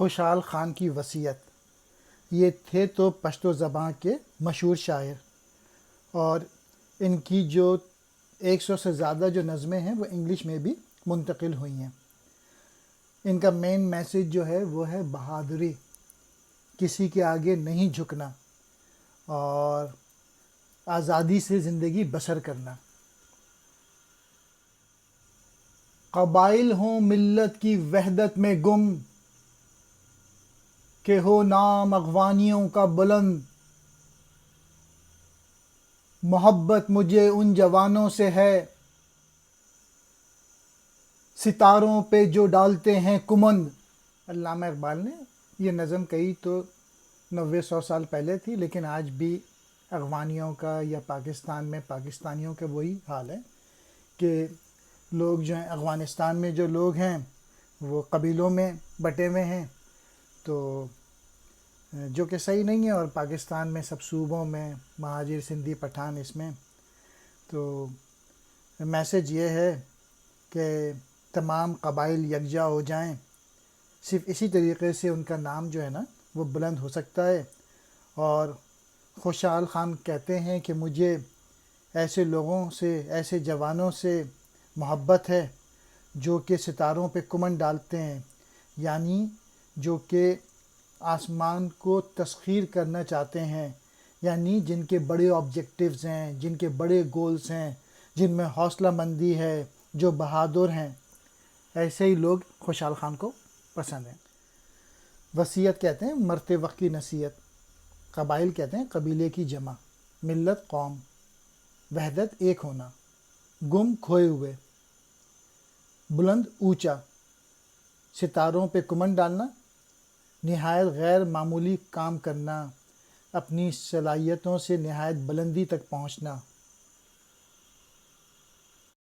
خوشحال خان کی وصیت۔ یہ تھے تو پشتو زباں کے مشہور شاعر، اور ان کی جو 100 سے زیادہ جو نظمیں ہیں وہ انگلش میں بھی منتقل ہوئی ہیں۔ ان کا مین میسج جو ہے وہ ہے بہادری، کسی کے آگے نہیں جھکنا اور آزادی سے زندگی بسر کرنا۔ قبائل ہوں ملت کی وحدت میں گم، کہ ہو نام اغوانیوں کا بلند۔ محبت مجھے ان جوانوں سے ہے، ستاروں پہ جو ڈالتے ہیں کمند۔ علامہ اقبال نے یہ نظم کہی تو 90-100 سال پہلے تھی، لیکن آج بھی اغوانیوں کا یا پاکستان میں پاکستانیوں کا وہی حال ہے کہ لوگ جو ہیں افغانستان میں جو لوگ ہیں وہ قبیلوں میں بٹے ہوئے ہیں، تو جو کہ صحیح نہیں ہے، اور پاکستان میں سب صوبوں میں مہاجر سندھی پٹھان اس میں۔ تو میسج یہ ہے کہ تمام قبائل یکجا ہو جائیں، صرف اسی طریقے سے ان کا نام جو ہے نا وہ بلند ہو سکتا ہے۔ اور خوشحال خان کہتے ہیں کہ مجھے ایسے لوگوں سے، ایسے جوانوں سے محبت ہے جو کہ ستاروں پہ کمند ڈالتے ہیں، یعنی جو کہ آسمان کو تسخیر کرنا چاہتے ہیں، یعنی جن کے بڑے آبجیکٹیوز ہیں، جن کے بڑے گولز ہیں، جن میں حوصلہ مندی ہے، جو بہادر ہیں، ایسے ہی لوگ خوشحال خان کو پسند ہیں۔ وصیت کہتے ہیں مرتے وقت کی نصیحت، قبائل کہتے ہیں قبیلے کی جمع، ملت قوم، وحدت ایک ہونا، گم کھوئے ہوئے، بلند اونچا، ستاروں پہ کمند ڈالنا، نہایت غیر معمولی کام کرنا، اپنی صلاحیتوں سے نہایت بلندی تک پہنچنا۔